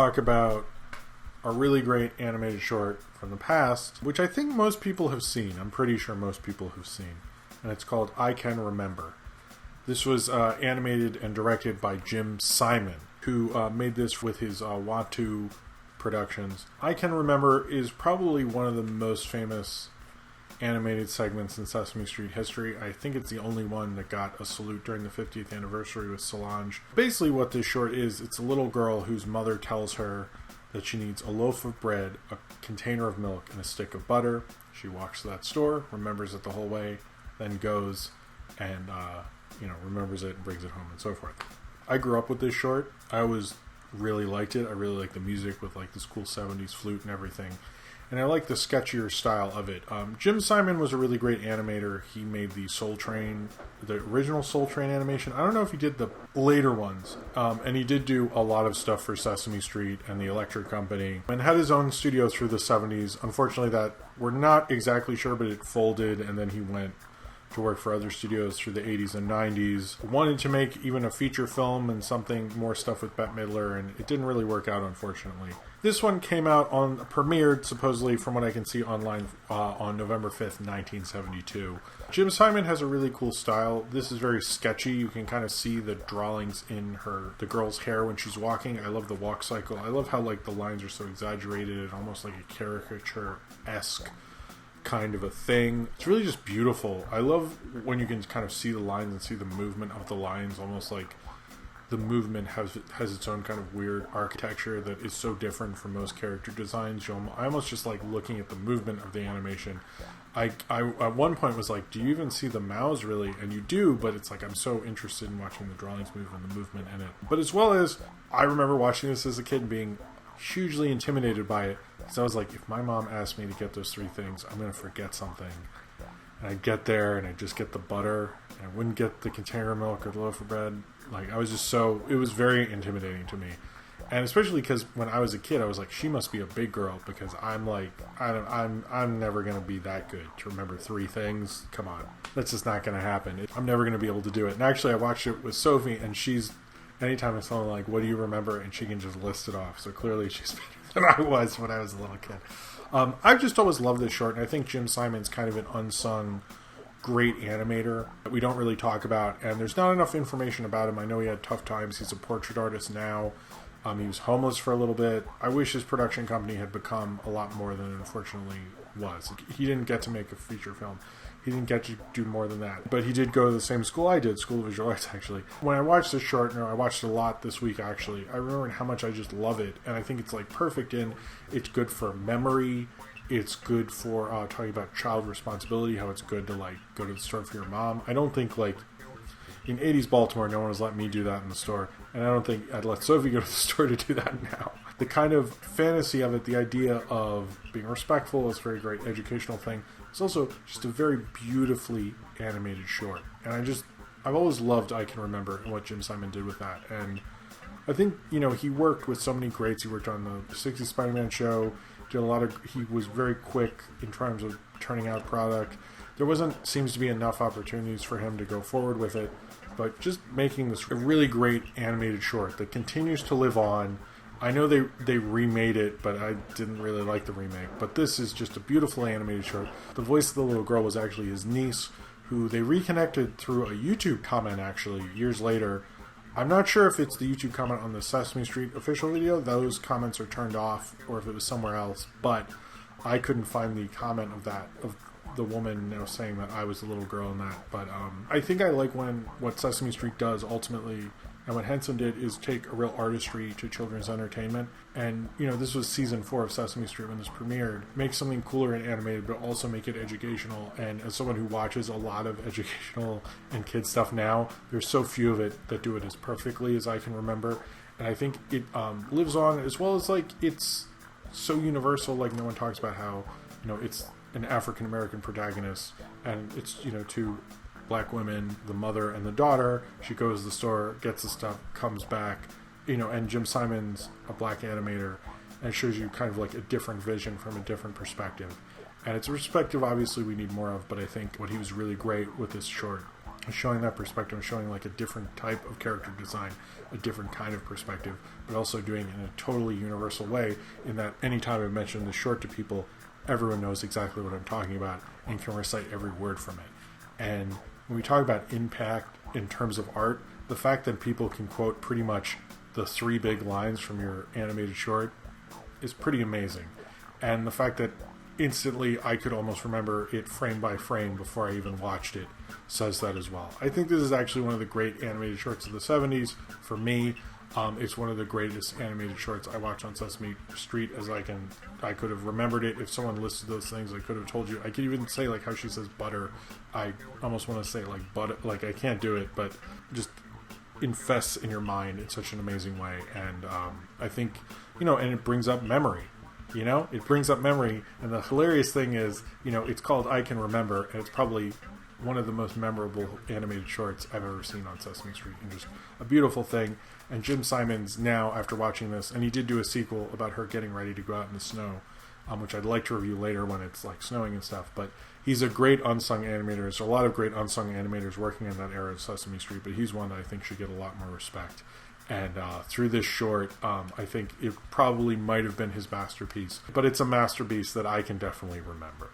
Talk about a really great animated short from the past, which I think most people have seen. I'm pretty sure most people have seen. And it's called I Can Remember. This was animated and directed by Jim Simon, who made this with his Watu Productions. I Can Remember is probably one of the most famous animated segments in Sesame Street history. I think it's the only one that got a salute during the 50th anniversary with Solange. Basically what this short is, it's a little girl whose mother tells her that she needs a loaf of bread, a container of milk, and a stick of butter. She walks to that store, remembers it the whole way, then goes and remembers it and brings it home and so forth. I grew up with this short. I always really liked it. I really liked the music with like this cool 70s flute and everything. And I like the sketchier style of it. Jim Simon was a really great animator. He made the Soul Train, the original Soul Train animation. I don't know if he did the later ones. And he did do a lot of stuff for Sesame Street and the Electric Company. And had his own studio through the 70s. Unfortunately, that we're not exactly sure, but it folded. And then he went to work for other studios through the 80s and 90s. Wanted to make even a feature film and something more stuff with Bette Midler, and it didn't really work out, unfortunately. This one came out premiered, supposedly, from what I can see online, on November 5th, 1972. Jim Simon has a really cool style. This is very sketchy. You can kind of see the drawings in the girl's hair when she's walking. I love the walk cycle. I love how like the lines are so exaggerated and almost like a caricature-esque kind of a thing. It's really just beautiful. I love when you can kind of see the lines and see the movement of the lines, almost like the movement has its own kind of weird architecture that is so different from most character designs. I almost just like looking at the movement of the animation. I at one point was like, do you even see the mouths really? And you do, but it's like I'm so interested in watching the drawings move and the movement in it. But as well as, I remember watching this as a kid and being hugely intimidated by it. So I was like, if my mom asked me to get those three things, I'm going to forget something. And I'd get there and I'd just get the butter, and I wouldn't get the container of milk or the loaf of bread. Like, I was just it was very intimidating to me. And especially because when I was a kid, I was like, she must be a big girl, because I'm like, I'm never going to be that good to remember three things. Come on. That's just not going to happen. I'm never going to be able to do it. And actually, I watched it with Sophie, and anytime I saw her, like, what do you remember? And she can just list it off. So clearly she's better than I was when I was a little kid. I've just always loved this short, and I think Jim Simon's kind of an unsung great animator that we don't really talk about, and there's not enough information about him. I know he had tough times. He's a portrait artist now. He was homeless for a little bit. I wish his production company had become a lot more than it unfortunately was. He didn't get to make a feature film. He didn't get to do more than that. But he did go to the same school I did, School of Visual Arts, actually. When I watched this short, I watched it a lot this week, actually, I remembered how much I just love it. And I think it's, like, perfect it's good for memory. It's good for talking about child responsibility, how it's good to, like, go to the store for your mom. I don't think, like, in 80s Baltimore, no one was letting me do that in the store. And I don't think I'd let Sophie go to the store to do that now. The kind of fantasy of it, the idea of being respectful is a very great educational thing. It's also just a very beautifully animated short. And I've always loved I Can Remember and what Jim Simon did with that. And I think, he worked with so many greats. He worked on the 60s Spider-Man show, he was very quick in terms of turning out product. There seems to be enough opportunities for him to go forward with it, but just making this a really great animated short that continues to live on. I know they remade it, but I didn't really like the remake. But this is just a beautiful animated short. The voice of the little girl was actually his niece, who they reconnected through a YouTube comment, actually, years later. I'm not sure if it's the YouTube comment on the Sesame Street official video. Those comments are turned off, or if it was somewhere else. But I couldn't find the comment of the woman saying that I was the little girl in that. But I think I like what Sesame Street does ultimately, and what Henson did is take a real artistry to children's entertainment. And, this was season 4 of Sesame Street when this premiered. Make something cooler and animated, but also make it educational. And as someone who watches a lot of educational and kids stuff now, there's so few of it that do it as perfectly as I can remember. And I think it lives on, as well as, like, it's so universal. Like, no one talks about how, it's an African-American protagonist, and it's, two black women, the mother and the daughter. She goes to the store, gets the stuff, comes back, and Jim Simon's a black animator, and shows you kind of like a different vision from a different perspective. And it's a perspective obviously we need more of, but I think what he was really great with this short showing that perspective, showing like a different type of character design, a different kind of perspective, but also doing it in a totally universal way, in that anytime I mention the short to people, everyone knows exactly what I'm talking about and can recite every word from it. And when we talk about impact in terms of art, the fact that people can quote pretty much the 3 big lines from your animated short is pretty amazing. And the fact that instantly I could almost remember it frame by frame before I even watched it says that as well. I think this is actually one of the great animated shorts of the 70s for me. It's one of the greatest animated shorts I watched on Sesame Street, as I could have remembered it. If someone listed those things, I could have told you. I could even say like how she says butter. I almost want to say like butter, like I can't do it, but just infests in your mind in such an amazing way. And I think, and it brings up memory. It brings up memory. And the hilarious thing is, it's called I Can Remember, and it's probably one of the most memorable animated shorts I've ever seen on Sesame Street, and just a beautiful thing. And Jim Simons now, after watching this, and he did do a sequel about her getting ready to go out in the snow, which I'd like to review later when it's like snowing and stuff, but he's a great unsung animator. There's a lot of great unsung animators working in that era of Sesame Street, but he's one that I think should get a lot more respect. And through this short, I think it probably might have been his masterpiece, but it's a masterpiece that I can definitely remember.